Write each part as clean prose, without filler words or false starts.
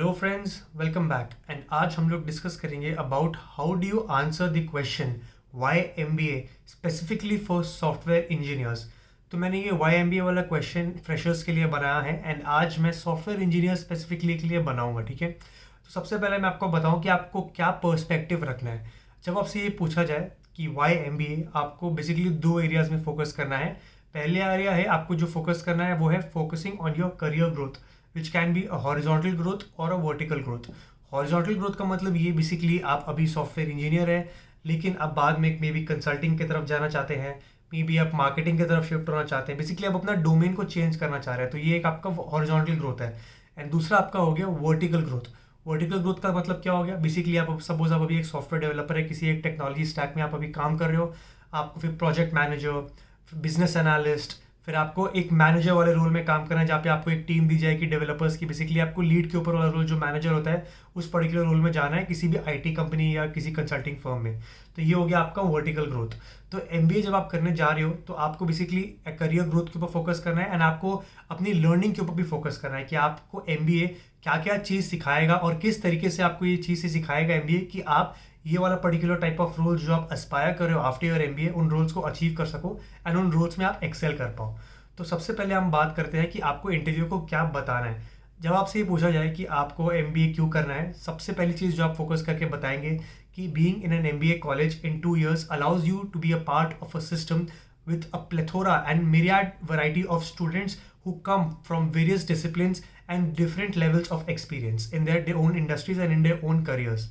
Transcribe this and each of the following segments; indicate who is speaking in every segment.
Speaker 1: Hello friends, welcome back. And आज हम लोग डिस्कस करेंगे about how do you answer the question why MBA specifically for software engineers. तो मैंने ये व्हाई एमबीए वाला क्वेश्चन फ्रेशर्स के लिए बनाया है एंड आज मैं सॉफ्टवेयर इंजीनियर स्पेसिफिकली के लिए बनाऊंगा। ठीक है, तो सबसे पहले मैं आपको बताऊं कि आपको क्या पर्सपेक्टिव रखना है। जब आपसे ये पूछा जाए कि व्हाई एमबीए, आपको बेसिकली दो एरियाज में फोकस करना है। पहले एरिया है आपको जो फोकस करना है वो है focusing on your career growth, which can be a horizontal growth और a vertical growth. Horizontal growth का मतलब ये बेसिकली आप अभी सॉफ्टवेयर इंजीनियर हैं, लेकिन आप बाद में मे बी कंसल्टिंग की तरफ जाना चाहते हैं, मे बी आप मार्केटिंग की तरफ शिफ्ट होना चाहते हैं, बेसिकली आप अपना डोमेन को चेंज करना चाह रहे हैं। तो ये एक आपका हॉरिजॉन्टल ग्रोथ है। एंड दूसरा आपका हो गया वर्टिकल ग्रोथ। वर्टिकल ग्रोथ का मतलब क्या हो गया? बेसिकली आप सपोज आप अभी एक सॉफ्टवेयर डेवलपर है, किसी एक टेक्नोलॉजी स्टैक में आप अभी काम कर रहे हो, आपको फिर प्रोजेक्ट मैनेजर, बिजनेस एनालिस्ट, फिर आपको एक मैनेजर वाले रोल में काम करना है, जहाँ पे आपको एक टीम दी जाएगी डेवलपर्स की। बेसिकली आपको लीड के ऊपर वाला रोल जो मैनेजर होता है उस पर्टिकुलर रोल में जाना है किसी भी आईटी कंपनी या किसी कंसल्टिंग फर्म में। तो ये हो गया आपका वर्टिकल ग्रोथ। तो एमबीए जब आप करने जा रहे हो तो आपको बेसिकली करियर ग्रोथ के ऊपर फोकस करना है एंड आपको अपनी लर्निंग के ऊपर भी फोकस करना है कि आपको एमबीए क्या क्या चीज़ सिखाएगा और किस तरीके से आपको ये चीज़ से सिखाएगा एमबीए कि आप ये वाला पर्टिकुलर टाइप ऑफ रोल जो आप एस्पायर कर रहे हो आफ्टर योर एमबीए, उन रोल्स को अचीव कर सको एंड उन रोल्स में आप एक्सेल कर पाओ। तो सबसे पहले हम बात करते हैं कि आपको इंटरव्यू को क्या बताना है। जब आपसे ये पूछा जाए कि आपको एमबीए क्यों करना है, सबसे पहली चीज़ जो आप फोकस करके बताएंगे कि being in an MBA college in 2 years allows you to be a part of a system with a plethora and myriad variety of students who come from various disciplines and different levels of experience in their own industries and in their own careers।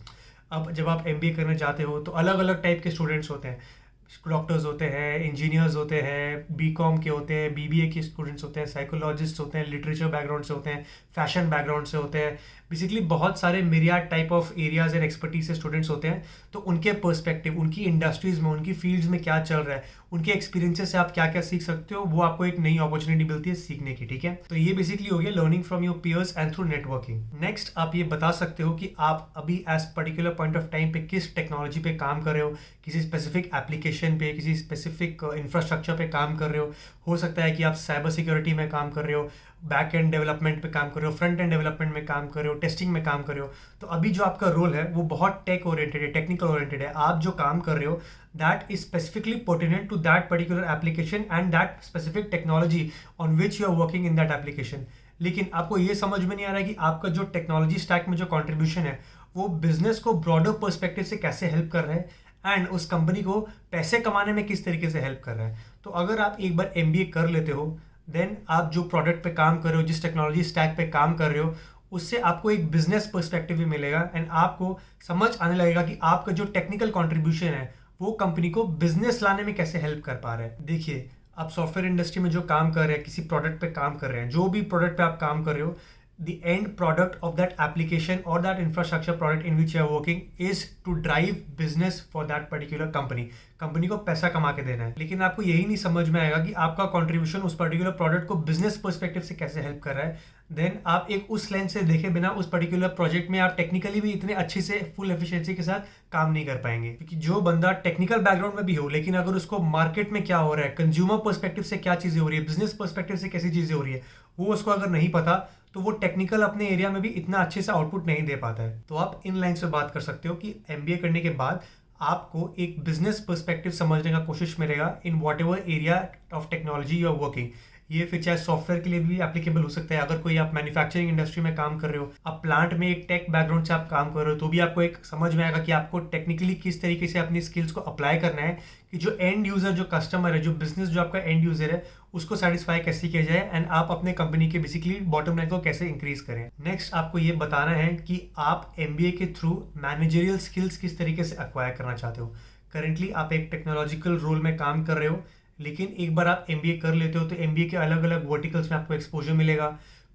Speaker 1: अब जब आप MBA करने जाते हो तो अलग अलग type के स्टूडेंट्स होते हैं। डॉक्टर्स होते हैं, इंजीनियर्स होते हैं, बीकॉम के होते हैं, बीबीए के स्टूडेंट्स होते हैं, साइकोलॉजिस्ट होते हैं, लिटरेचर बैकग्राउंड से होते हैं, फैशन बैकग्राउंड से होते हैं, बेसिकली बहुत सारे myriad type of areas and expertise से स्टूडेंट्स होते हैं। तो उनके पर्सपेक्टिव, उनकी इंडस्ट्रीज़ में, उनकी फील्ड्स में क्या चल रहा है, उनके एक्सपीरियंसेस से आप क्या क्या सीख सकते हो, वो आपको एक नई अपॉर्चुनिटी मिलती है सीखने की। ठीक है, तो ये बेसिकली हो गया learning from your peers and through networking. Next आप ये बता सकते हो कि आप अभी as particular point of time पे किस टेक्नोलॉजी पे काम कर रहे हो, किसी स्पेसिफिक एप्लीकेशन पे, किसी स्पेसिफिक इंफ्रास्ट्रक्चर पे काम कर रहे हो सकता है कि आप साइबर सिक्योरिटी में काम कर रहे हो, बैक एंड डेवलपमेंट पे काम कर रहे हो, फ्रंट एंड डेवलपमेंट में काम कर रहे हो, टेस्टिंग में काम कर रहे हो। तो अभी जो आपका रोल है वो बहुत टेक ओरिएंटेड है, टेक्निकल ओरिएंटेड है। आप जो काम कर रहे हो that is specifically pertinent to that particular application and that specific technology on which you are working in that application. लेकिन आपको ये समझ में नहीं आ रहा है कि आपका जो टेक्नोलॉजी स्टैक में जो कॉन्ट्रीब्यूशन है वो बिजनेस को ब्रॉडर पर्सपेक्टिव से कैसे हेल्प कर रहा है एंड उस कंपनी को पैसे कमाने में किस तरीके से हेल्प कर रहा है। तो अगर आप एक बार एमबीए कर लेते हो देन आप जो प्रोडक्ट पे काम कर रहे हो, जिस टेक्नोलॉजी स्टैक पे काम कर रहे हो, उससे आपको एक बिजनेस पर्सपेक्टिव भी मिलेगा एंड आपको समझ आने लगेगा कि आपका जो टेक्निकल कंट्रीब्यूशन है वो कंपनी को बिजनेस लाने में कैसे हेल्प कर पा रहा है। देखिए, आप सॉफ्टवेयर इंडस्ट्री में जो काम कर रहे हैं, किसी प्रोडक्ट पे काम कर रहे हैं, जो भी प्रोडक्ट पे आप काम कर रहे हो, the end product of that application or that infrastructure product in which you are working is to drive business for that particular company। Company को पैसा कमा के देना है, लेकिन आपको यही नहीं समझ में आएगा कि आपका कंट्रीब्यूशन उस पर्टिकुलर प्रोडक्ट को बिजनेस पर्सपेक्टिव से कैसे हेल्प कर रहा है। देन आप एक उस लेंस से देखे बिना उस पर्टिकुलर प्रोजेक्ट में आप टेक्निकली भी इतने अच्छे से फुल एफिशिएंसी के साथ काम नहीं कर पाएंगे। क्योंकि जो बंदा टेक्निकल बैकग्राउंड में भी हो लेकिन अगर उसको मार्केट में क्या हो रहा है, कंज्यूमर पर्सपेक्टिव से क्या चीज़ें हो रही है, बिजनेस पर्सपेक्टिव से कैसी चीज़ें हो रही है, वो उसको अगर नहीं पता तो वो टेक्निकल अपने एरिया में भी इतना अच्छे से आउटपुट नहीं दे पाता है। तो आप इन लाइन से बात कर सकते हो कि एमबीए करने के बाद आपको एक बिजनेस पर्सपेक्टिव समझने का कोशिश मिलेगा in whatever area of technology you are working. ये फिर चाहे सॉफ्टवेयर के लिए भी एप्लीकेबल हो सकता है। अगर कोई आप मैन्युफैक्चरिंग इंडस्ट्री में काम कर रहे हो, आप प्लांट में एक टेक बैकग्राउंड से आप काम कर रहे हो, तो भी आपको एक समझ में आएगा कि आपको टेक्निकली किस तरीके से अपनी स्किल्स को अप्लाई करना है कि जो एंड यूजर, जो कस्टमर है, जो बिजनेस, जो आपका एंड यूजर है, उसको सेटिस्फाई कैसे किया जाए एंड आप अपने कंपनी के बेसिकली बॉटम लाइन को कैसे इंक्रीज करें। नेक्स्ट आपको ये बताना है कि आप एमबीए के थ्रू मैनेजरियल स्किल्स किस तरीके से एक्वायर करना चाहते हो। करेंटली आप एक टेक्नोलॉजिकल रोल में काम कर रहे हो, लेकिन एक बार आप एमबीए कर लेते हो तो एमबीए के अलग अलग वर्टिकल्स में आपको एक्सपोजर मिलेगा।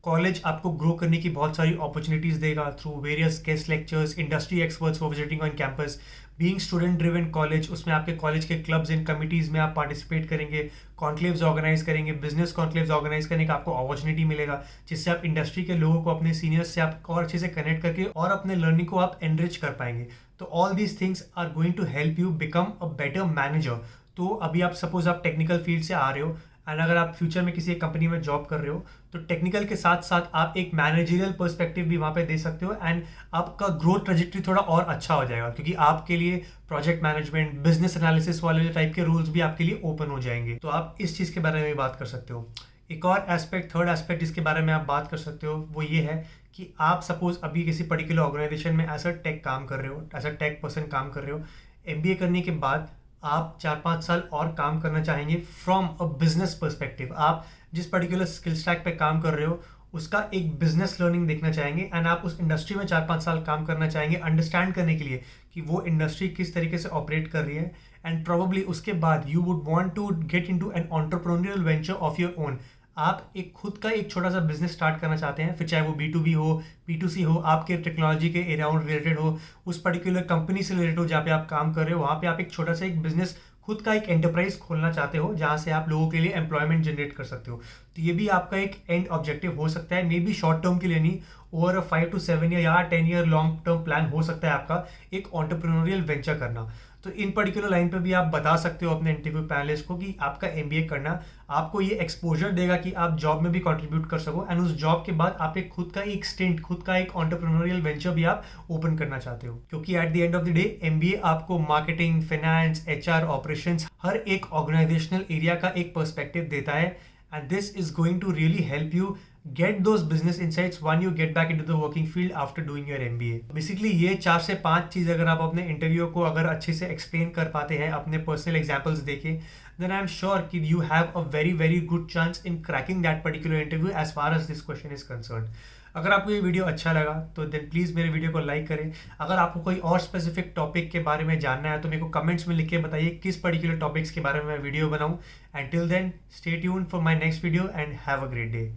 Speaker 1: कॉलेज आपको ग्रो करने की बहुत सारी अपॉर्चुनिटीज़ देगा through various guest lectures, industry experts for visiting on campus. Being student driven college, उसमें आपके कॉलेज के क्लब्स एंड कमिटीज़ में आप पार्टिसिपेट करेंगे, कॉन्क्लेव्स ऑर्गेनाइज करेंगे, बिजनेस कॉन्क्लेव्स ऑर्गेनाइज करने का आपको अपॉर्चुनिटी मिलेगा, जिससे आप इंडस्ट्री के लोगों को, अपने सीनियर्स से आप और अच्छे से कनेक्ट करके और अपने लर्निंग को आप एनरिच कर पाएंगे। तो all these things are going to help you become a better manager. तो अभी आप सपोज आप टेक्निकल फील्ड से आ रहे हो एंड अगर आप फ्यूचर में किसी एक कंपनी में जॉब कर रहे हो तो टेक्निकल के साथ साथ आप एक मैनेजरियल पर्सपेक्टिव भी वहाँ पे दे सकते हो एंड आपका ग्रोथ ट्रेजेक्टरी थोड़ा और अच्छा हो जाएगा, क्योंकि आपके लिए प्रोजेक्ट मैनेजमेंट, बिजनेस एनालिसिस वाले टाइप के रोल्स भी आपके लिए ओपन हो जाएंगे। तो आप इस चीज़ के बारे में भी बात कर सकते हो। एक और एस्पेक्ट, थर्ड एस्पेक्ट जिसके बारे में आप बात कर सकते हो वो ये है कि आप सपोज अभी किसी पर्टिकुलर ऑर्गेनाइजेशन में एज अ टेक काम कर रहे हो, एज अ टेक पर्सन काम कर रहे हो। एमबीए करने के बाद आप 4-5 साल और काम करना चाहेंगे फ्रॉम अ बिजनेस पर्सपेक्टिव। आप जिस पर्टिकुलर स्किल स्टैक पे काम कर रहे हो उसका एक बिजनेस लर्निंग देखना चाहेंगे एंड आप उस इंडस्ट्री में 4-5 साल काम करना चाहेंगे अंडरस्टैंड करने के लिए कि वो इंडस्ट्री किस तरीके से ऑपरेट कर रही है। एंड प्रोबेबली उसके बाद you would want to get into an entrepreneurial venture of your own. आप एक खुद का एक छोटा सा बिजनेस स्टार्ट करना चाहते हैं, फिर चाहे वो B2B हो, P2C हो, आपके टेक्नोलॉजी के अराउंड रिलेटेड हो, उस पर्टिकुलर कंपनी से रिलेटेड हो जहाँ पे आप काम कर रहे हो, वहाँ पे आप एक छोटा सा एक बिजनेस, खुद का एक एंटरप्राइज खोलना चाहते हो जहाँ से आप लोगों के लिए एम्प्लॉयमेंट जनरेट कर सकते हो। तो ये भी आपका एक एंड ऑब्जेक्टिव हो सकता है, मे बी शॉर्ट टर्म के लिए नहीं, ओवर 5 to 7 ईयर या 10 ईयर लॉन्ग टर्म प्लान हो सकता है आपका एक एंटरप्रेन्योरियल वेंचर करना। तो इन पर्टिकुलर लाइन पे भी आप बता सकते हो अपने इंटरव्यू पैनलिस्ट को कि आपका एमबीए करना आपको ये एक्सपोजर देगा कि आप जॉब में भी कंट्रीब्यूट कर सको एंड उस जॉब के बाद आप एक खुद का एक स्टेंट, खुद का एक एंटरप्रेन्योरियल वेंचर भी आप ओपन करना चाहते हो। क्योंकि at the end of the day MBA आपको मार्केटिंग, फाइनेंस, एचआर, ऑपरेशंस, हर एक ऑर्गेनाइजेशनल एरिया का एक पर्सपेक्टिव देता है and this is going to really help you get those business insights when you get back into the working field after doing your MBA। Basically ये 4 से 5 चीज़ अगर आप अपने इंटरव्यू को अगर अच्छे से एक्सप्लेन कर पाते हैं अपने पर्सनल एग्जाम्पल्स देके, देन आई एम श्योर कि you have a very very good chance in cracking that particular interview as far as this question is concern. अगर आपको ये वीडियो अच्छा लगा तो देन प्लीज़ मेरे वीडियो को लाइक करें। अगर आपको कोई और स्पेसिफिक टॉपिक के बारे में जानना है तो मेरे को कमेंट्स में लिख के बताइए किस पर्टिकुलर टॉपिक्स के बारे में मैं वीडियो बनाऊँ। And till then stay tuned for my next video and have a great day.